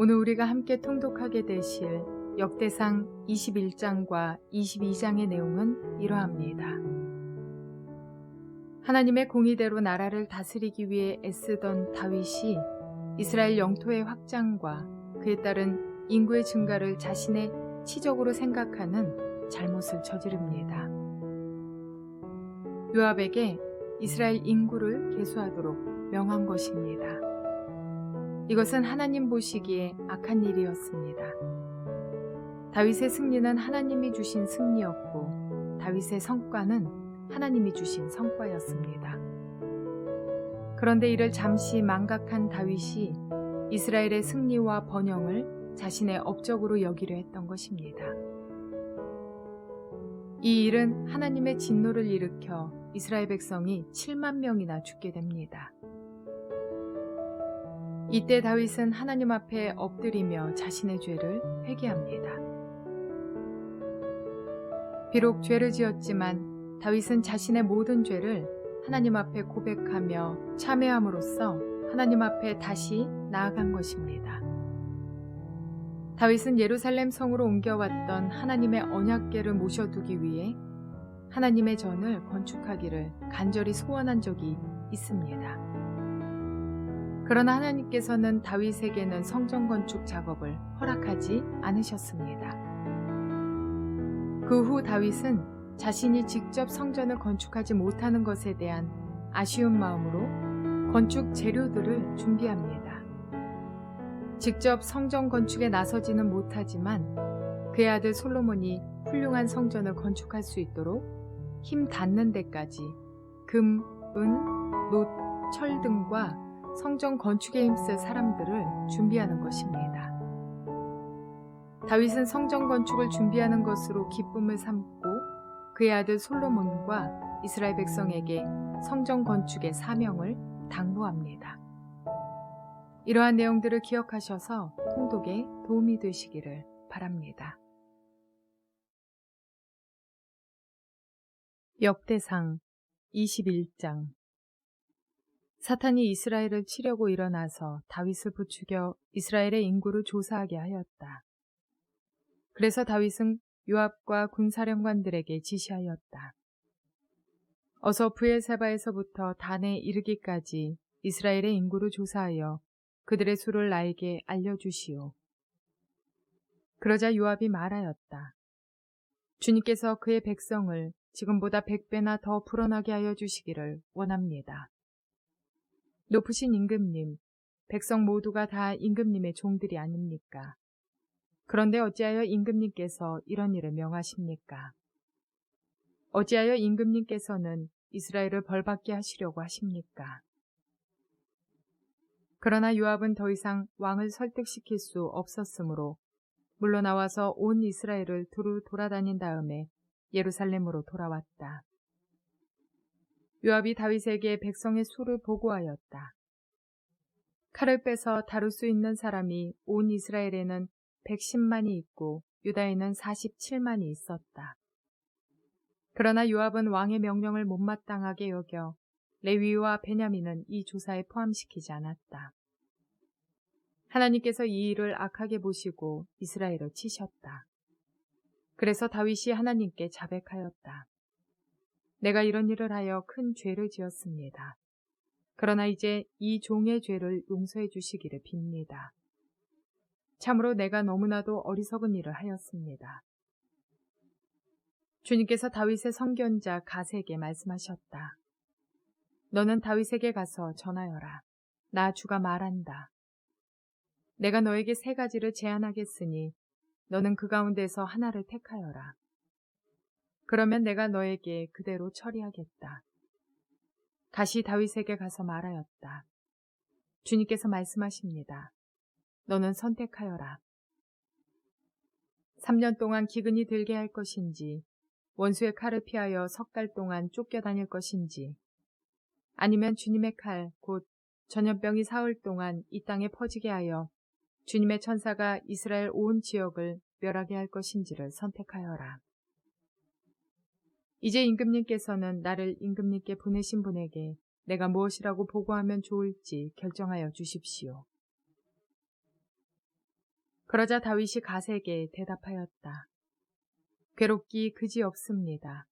오늘 우리가 함께 통독하게 되실 역대상 21장과 22장의 내용은 이러합니다. 하나님의 공의대로 나라를 다스리기 위해 애쓰던 다윗이 이스라엘 영토의 확장과 그에 따른 인구의 증가를 자신의 치적으로 생각하는 잘못을 저지릅니다. 요압에게 이스라엘 인구를 계수하도록 명한 것입니다. 이것은 하나님 보시기에 악한 일이었습니다. 다윗의 승리는 하나님이 주신 승리였고 다윗의 성과는 하나님이 주신 성과였습니다. 그런데 이를 잠시 망각한 다윗이 이스라엘의 승리와 번영을 자신의 업적으로 여기려 했던 것입니다. 이 일은 하나님의 진노를 일으켜 이스라엘 백성이 7만 명이나 죽게 됩니다. 이때 다윗은 하나님 앞에 엎드리며 자신의 죄를 회개합니다. 비록 죄를 지었지만 다윗은 자신의 모든 죄를 하나님 앞에 고백하며 참회함으로써 하나님 앞에 다시 나아간 것입니다. 다윗은 예루살렘 성으로 옮겨왔던 하나님의 언약궤를 모셔두기 위해 하나님의 전을 건축하기를 간절히 소원한 적이 있습니다. 그러나 하나님께서는 다윗에게는 성전 건축 작업을 허락하지 않으셨습니다. 그 후 다윗은 자신이 직접 성전을 건축하지 못하는 것에 대한 아쉬운 마음으로 건축 재료들을 준비합니다. 직접 성전 건축에 나서지는 못하지만 그의 아들 솔로몬이 훌륭한 성전을 건축할 수 있도록 힘 닿는 데까지 금, 은, 놋, 철 등과 성전 건축에 힘쓸 사람들을 준비하는 것입니다. 다윗은 성전 건축을 준비하는 것으로 기쁨을 삼고 그의 아들 솔로몬과 이스라엘 백성에게 성전 건축의 사명을 당부합니다. 이러한 내용들을 기억하셔서 통독에 도움이 되시기를 바랍니다. 역대상 21장. 사탄이 이스라엘을 치려고 일어나서 다윗을 부추겨 이스라엘의 인구를 조사하게 하였다. 그래서 다윗은 요압과 군사령관들에게 지시하였다. 어서 브엘세바에서부터 단에 이르기까지 이스라엘의 인구를 조사하여 그들의 수를 나에게 알려주시오. 그러자 요압이 말하였다. 주님께서 그의 백성을 지금보다 100배나 더 불어나게 하여 주시기를 원합니다. 높으신 임금님, 백성 모두가 다 임금님의 종들이 아닙니까? 그런데 어찌하여 임금님께서 이런 일을 명하십니까? 어찌하여 임금님께서는 이스라엘을 벌받게 하시려고 하십니까? 그러나 요압은 더 이상 왕을 설득시킬 수 없었으므로 물러나와서 온 이스라엘을 두루 돌아다닌 다음에 예루살렘으로 돌아왔다. 요압이 다윗에게 백성의 수를 보고하였다. 칼을 빼서 다룰 수 있는 사람이 온 이스라엘에는 110만이 있고 유다에는 47만이 있었다. 그러나 요압은 왕의 명령을 못마땅하게 여겨 레위와 베냐민은 이 조사에 포함시키지 않았다. 하나님께서 이 일을 악하게 보시고 이스라엘을 치셨다. 그래서 다윗이 하나님께 자백하였다. 내가 이런 일을 하여 큰 죄를 지었습니다. 그러나 이제 이 종의 죄를 용서해 주시기를 빕니다. 참으로 내가 너무나도 어리석은 일을 하였습니다. 주님께서 다윗의 선견자 갓에게 말씀하셨다. 너는 다윗에게 가서 전하여라. 나 주가 말한다. 내가 너에게 3가지를 제안하겠으니 너는 그 가운데서 하나를 택하여라. 그러면 내가 너에게 그대로 처리하겠다. 다시 다윗에게 가서 말하였다. 주님께서 말씀하십니다. 너는 선택하여라. 3년 동안 기근이 들게 할 것인지 원수의 칼을 피하여 3달 동안 쫓겨다닐 것인지 아니면 주님의 칼 곧 전염병이 사흘 동안 이 땅에 퍼지게 하여 주님의 천사가 이스라엘 온 지역을 멸하게 할 것인지를 선택하여라. 이제 임금님께서는 나를 임금님께 보내신 분에게 내가 무엇이라고 보고하면 좋을지 결정하여 주십시오. 그러자 다윗이 갓에게 대답하였다. 괴롭기 그지없습니다.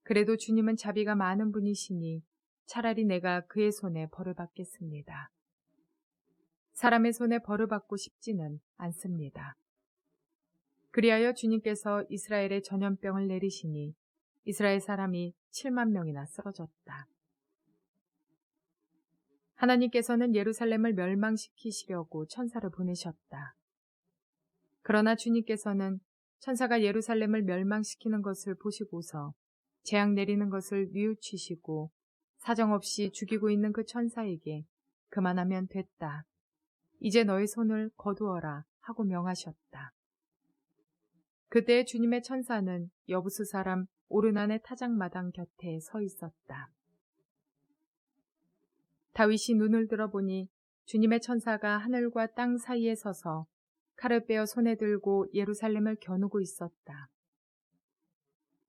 그래도 주님은 자비가 많은 분이시니 차라리 내가 그의 손에 벌을 받겠습니다. 사람의 손에 벌을 받고 싶지는 않습니다. 그리하여 주님께서 이스라엘의 전염병을 내리시니 이스라엘 사람이 7만 명이나 쓰러졌다. 하나님께서는 예루살렘을 멸망시키시려고 천사를 보내셨다. 그러나 주님께서는 천사가 예루살렘을 멸망시키는 것을 보시고서 재앙 내리는 것을 뉘우치시고 사정없이 죽이고 있는 그 천사에게 그만하면 됐다. 이제 너의 손을 거두어라 하고 명하셨다. 그때 주님의 천사는 여부스 사람 오르난의 타작마당 곁에 서 있었다. 다윗이 눈을 들어보니 주님의 천사가 하늘과 땅 사이에 서서 칼을 빼어 손에 들고 예루살렘을 겨누고 있었다.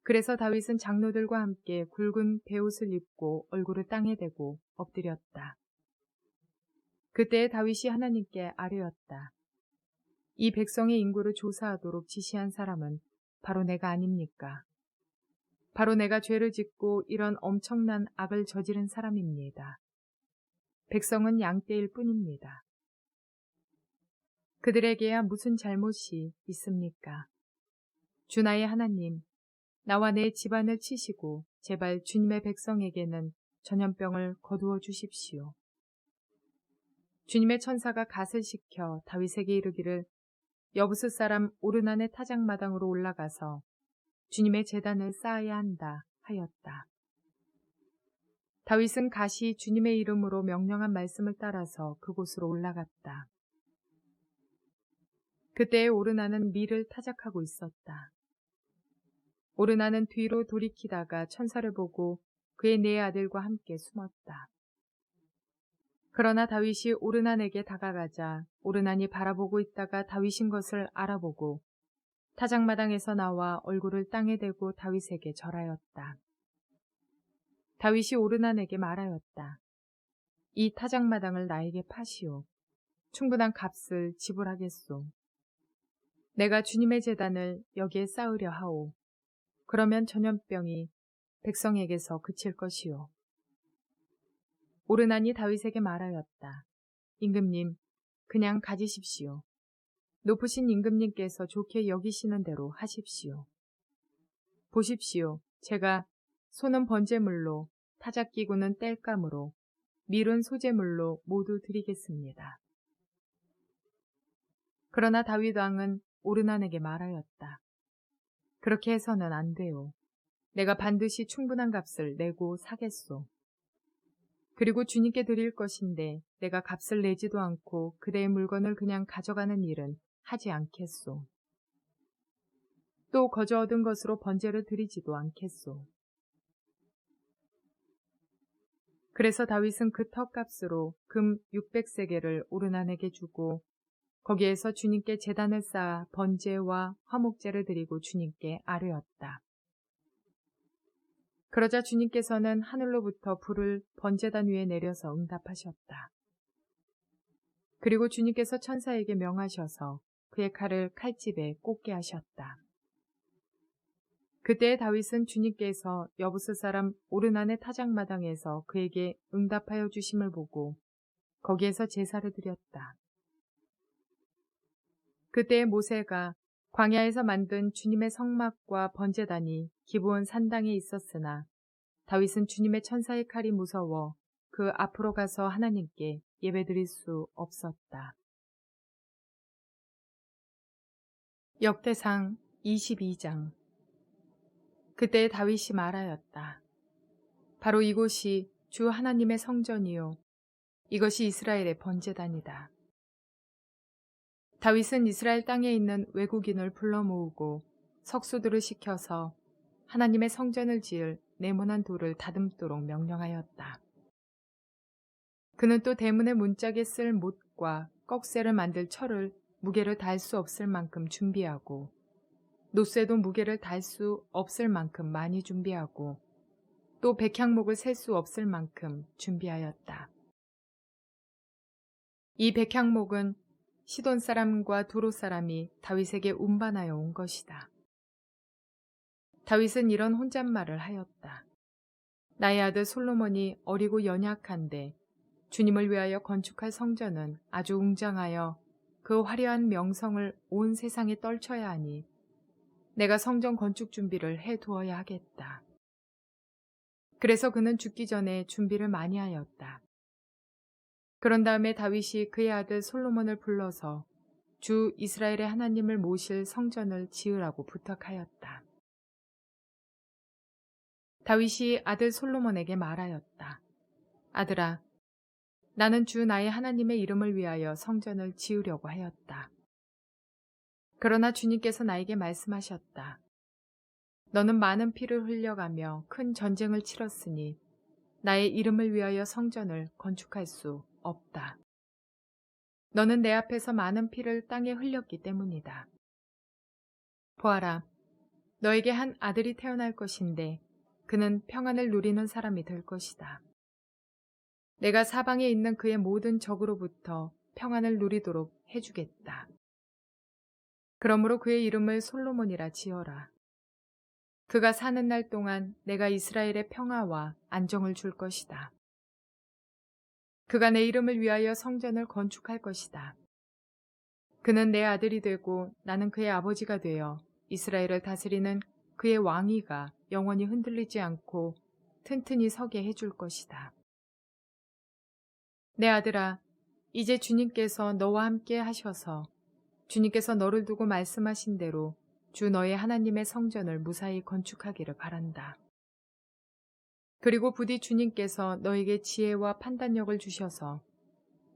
그래서 다윗은 장로들과 함께 굵은 베옷을 입고 얼굴을 땅에 대고 엎드렸다. 그때 다윗이 하나님께 아뢰었다. 이 백성의 인구를 조사하도록 지시한 사람은 바로 내가 아닙니까? 바로 내가 죄를 짓고 이런 엄청난 악을 저지른 사람입니다. 백성은 양떼일 뿐입니다. 그들에게야 무슨 잘못이 있습니까? 주 나의 하나님, 나와 내 집안을 치시고 제발 주님의 백성에게는 전염병을 거두어 주십시오. 주님의 천사가 갓을 시켜 다윗에게 이르기를 여부스 사람 오르난의 타작마당으로 올라가서 주님의 제단을 쌓아야 한다 하였다. 다윗은 갓이 주님의 이름으로 명령한 말씀을 따라서 그곳으로 올라갔다. 그때 오르나는 밀을 타작하고 있었다. 오르나는 뒤로 돌이키다가 천사를 보고 그의 네 아들과 함께 숨었다. 그러나 다윗이 오르난에게 다가가자 오르난이 바라보고 있다가 다윗인 것을 알아보고 타작마당에서 나와 얼굴을 땅에 대고 다윗에게 절하였다. 다윗이 오르난에게 말하였다. 이 타작마당을 나에게 파시오. 충분한 값을 지불하겠소. 내가 주님의 제단을 여기에 쌓으려 하오. 그러면 전염병이 백성에게서 그칠 것이오. 오르난이 다윗에게 말하였다. 임금님, 그냥 가지십시오. 높으신 임금님께서 좋게 여기시는 대로 하십시오. 보십시오. 제가 손은 번제물로, 타작기구는 땔감으로, 밀은 소제물로 모두 드리겠습니다. 그러나 다윗 왕은 오르난에게 말하였다. 그렇게 해서는 안 돼요. 내가 반드시 충분한 값을 내고 사겠소. 그리고 주님께 드릴 것인데 내가 값을 내지도 않고 그대의 물건을 그냥 가져가는 일은 하지 않겠소. 또 거저 얻은 것으로 번제를 드리지도 않겠소. 그래서 다윗은 그 턱값으로 금 600세겔을 오르난에게 주고 거기에서 주님께 제단을 쌓아 번제와 화목제를 드리고 주님께 아뢰었다. 그러자 주님께서는 하늘로부터 불을 번제단 위에 내려서 응답하셨다. 그리고 주님께서 천사에게 명하셔서 그의 칼을 칼집에 꽂게 하셨다. 그때 다윗은 주님께서 여부스 사람 오르난의 타작마당에서 그에게 응답하여 주심을 보고 거기에서 제사를 드렸다. 그때 모세가 광야에서 만든 주님의 성막과 번제단이 기브온 산당에 있었으나 다윗은 주님의 천사의 칼이 무서워 그 앞으로 가서 하나님께 예배드릴 수 없었다. 역대상 22장. 그때 다윗이 말하였다. 바로 이곳이 주 하나님의 성전이요 이것이 이스라엘의 번제단이다. 다윗은 이스라엘 땅에 있는 외국인을 불러 모으고 석수들을 시켜서 하나님의 성전을 지을 네모난 돌을 다듬도록 명령하였다. 그는 또 대문의 문짝에 쓸 못과 꺽쇠를 만들 철을 무게를 달 수 없을 만큼 준비하고 노쇠도 무게를 달 수 없을 만큼 많이 준비하고 또 백향목을 셀 수 없을 만큼 준비하였다. 이 백향목은 시돈 사람과 두로 사람이 다윗에게 운반하여 온 것이다. 다윗은 이런 혼잣말을 하였다. 나의 아들 솔로몬이 어리고 연약한데 주님을 위하여 건축할 성전은 아주 웅장하여 그 화려한 명성을 온 세상에 떨쳐야 하니 내가 성전 건축 준비를 해두어야 하겠다. 그래서 그는 죽기 전에 준비를 많이 하였다. 그런 다음에 다윗이 그의 아들 솔로몬을 불러서 주 이스라엘의 하나님을 모실 성전을 지으라고 부탁하였다. 다윗이 아들 솔로몬에게 말하였다. 아들아, 나는 주 나의 하나님의 이름을 위하여 성전을 지으려고 하였다. 그러나 주님께서 나에게 말씀하셨다. 너는 많은 피를 흘려가며 큰 전쟁을 치렀으니 나의 이름을 위하여 성전을 건축할 수 없다. 너는 내 앞에서 많은 피를 땅에 흘렸기 때문이다. 보아라, 너에게 한 아들이 태어날 것인데 그는 평안을 누리는 사람이 될 것이다. 내가 사방에 있는 그의 모든 적으로부터 평안을 누리도록 해주겠다. 그러므로 그의 이름을 솔로몬이라 지어라. 그가 사는 날 동안 내가 이스라엘의 평화와 안정을 줄 것이다. 그가 내 이름을 위하여 성전을 건축할 것이다. 그는 내 아들이 되고 나는 그의 아버지가 되어 이스라엘을 다스리는 그의 왕위가 영원히 흔들리지 않고 튼튼히 서게 해줄 것이다. 내 아들아, 이제 주님께서 너와 함께 하셔서 주님께서 너를 두고 말씀하신 대로 주 너의 하나님의 성전을 무사히 건축하기를 바란다. 그리고 부디 주님께서 너에게 지혜와 판단력을 주셔서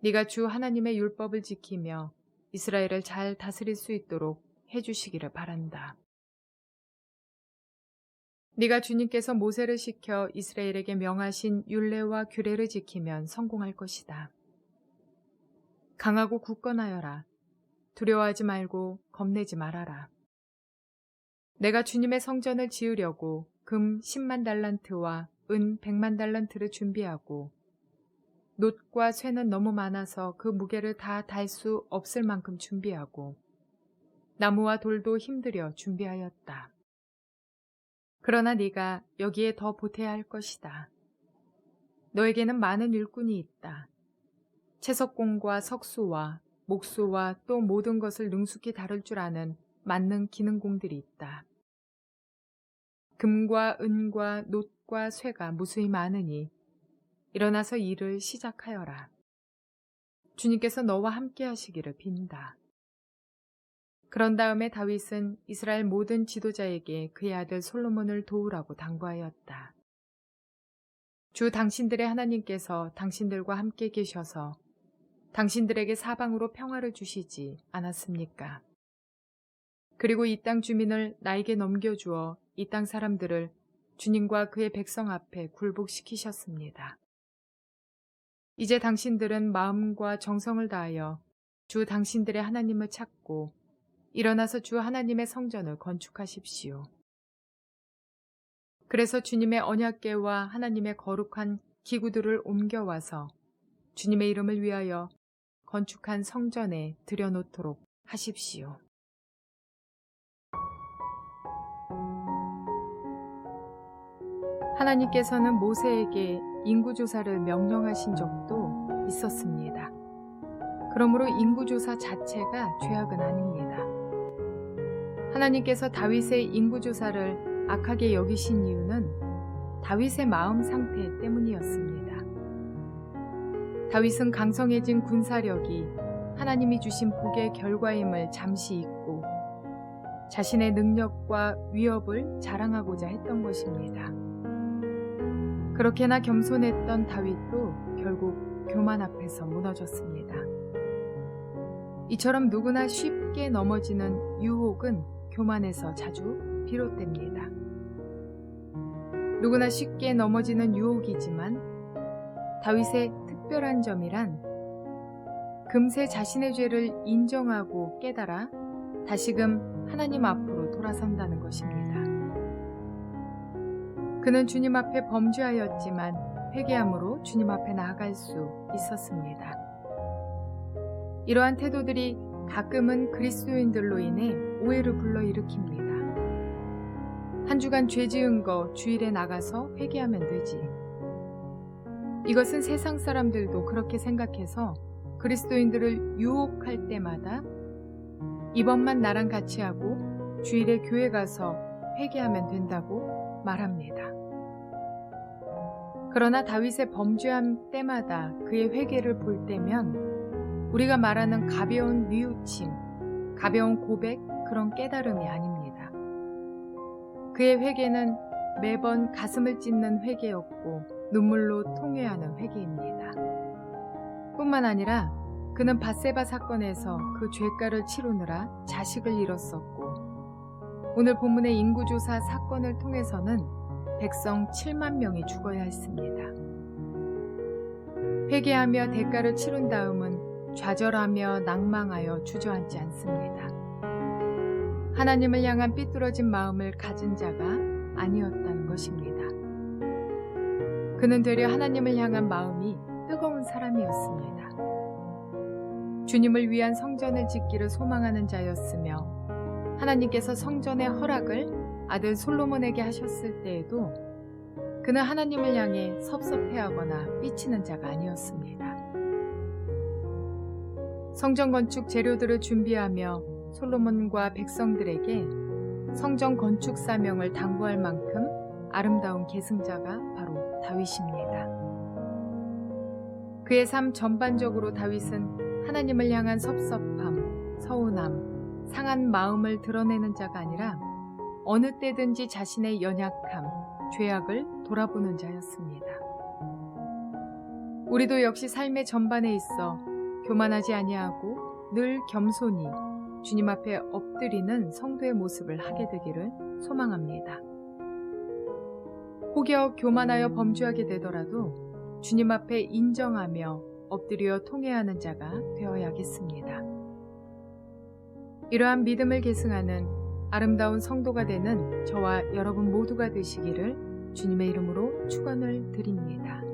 네가 주 하나님의 율법을 지키며 이스라엘을 잘 다스릴 수 있도록 해주시기를 바란다. 네가 주님께서 모세를 시켜 이스라엘에게 명하신 율례와 규례를 지키면 성공할 것이다. 강하고 굳건하여라. 두려워하지 말고 겁내지 말아라. 내가 주님의 성전을 지으려고 금 10만 달란트와 은 100만 달란트를 준비하고 놋과 쇠는 너무 많아서 그 무게를 다 달 수 없을 만큼 준비하고 나무와 돌도 힘들여 준비하였다. 그러나 네가 여기에 더 보태야 할 것이다. 너에게는 많은 일꾼이 있다. 채석공과 석수와 목수와 또 모든 것을 능숙히 다룰 줄 아는 만능 기능공들이 있다. 금과 은과 놋과 쇠가 무수히 많으니 일어나서 일을 시작하여라. 주님께서 너와 함께 하시기를 빈다. 그런 다음에 다윗은 이스라엘 모든 지도자에게 그의 아들 솔로몬을 도우라고 당부하였다. 주 당신들의 하나님께서 당신들과 함께 계셔서 당신들에게 사방으로 평화를 주시지 않았습니까? 그리고 이 땅 주민을 나에게 넘겨주어 이 땅 사람들을 주님과 그의 백성 앞에 굴복시키셨습니다. 이제 당신들은 마음과 정성을 다하여 주 당신들의 하나님을 찾고 일어나서 주 하나님의 성전을 건축하십시오. 그래서 주님의 언약궤와 하나님의 거룩한 기구들을 옮겨와서 주님의 이름을 위하여 건축한 성전에 들여놓도록 하십시오. 하나님께서는 모세에게 인구조사를 명령하신 적도 있었습니다. 그러므로 인구조사 자체가 죄악은 아닙니다. 하나님께서 다윗의 인구조사를 악하게 여기신 이유는 다윗의 마음 상태 때문이었습니다. 다윗은 강성해진 군사력이 하나님이 주신 복의 결과임을 잠시 잊고 자신의 능력과 위협을 자랑하고자 했던 것입니다. 그렇게나 겸손했던 다윗도 결국 교만 앞에서 무너졌습니다. 이처럼 누구나 쉽게 넘어지는 유혹은 교만에서 자주 비롯됩니다. 누구나 쉽게 넘어지는 유혹이지만 다윗의 특별한 점이란 금세 자신의 죄를 인정하고 깨달아 다시금 하나님 앞으로 돌아선다는 것입니다. 그는 주님 앞에 범죄하였지만 회개함으로 주님 앞에 나아갈 수 있었습니다. 이러한 태도들이 가끔은 그리스도인들로 인해 오해를 불러일으킵니다. 한 주간 죄 지은 거 주일에 나가서 회개하면 되지. 이것은 세상 사람들도 그렇게 생각해서 그리스도인들을 유혹할 때마다 이번만 나랑 같이 하고 주일에 교회 가서 회개하면 된다고 말합니다. 그러나 다윗의 범죄한 때마다 그의 회개를 볼 때면 우리가 말하는 가벼운 뉘우침, 가벼운 고백, 그런 깨달음이 아닙니다. 그의 회개는 매번 가슴을 찢는 회개였고 눈물로 통회하는 회개입니다. 뿐만 아니라 그는 밧세바 사건에서 그 죄가를 치르느라 자식을 잃었었고 오늘 본문의 인구조사 사건을 통해서는 백성 7만 명이 죽어야 했습니다. 회개하며 대가를 치른 다음은 좌절하며 낭망하여 주저앉지 않습니다. 하나님을 향한 삐뚤어진 마음을 가진 자가 아니었다는 것입니다. 그는 되려 하나님을 향한 마음이 뜨거운 사람이었습니다. 주님을 위한 성전을 짓기를 소망하는 자였으며 하나님께서 성전의 허락을 아들 솔로몬에게 하셨을 때에도 그는 하나님을 향해 섭섭해하거나 삐치는 자가 아니었습니다. 성전 건축 재료들을 준비하며 솔로몬과 백성들에게 성전 건축 사명을 당부할 만큼 아름다운 계승자가 바로 다윗입니다. 그의 삶 전반적으로 다윗은 하나님을 향한 섭섭함, 서운함, 상한 마음을 드러내는 자가 아니라 어느 때든지 자신의 연약함, 죄악을 돌아보는 자였습니다. 우리도 역시 삶의 전반에 있어 교만하지 아니하고 늘 겸손히 주님 앞에 엎드리는 성도의 모습을 하게 되기를 소망합니다. 혹여 교만하여 범죄하게 되더라도 주님 앞에 인정하며 엎드려 통회하는 자가 되어야겠습니다. 이러한 믿음을 계승하는 아름다운 성도가 되는 저와 여러분 모두가 되시기를 주님의 이름으로 축원을 드립니다.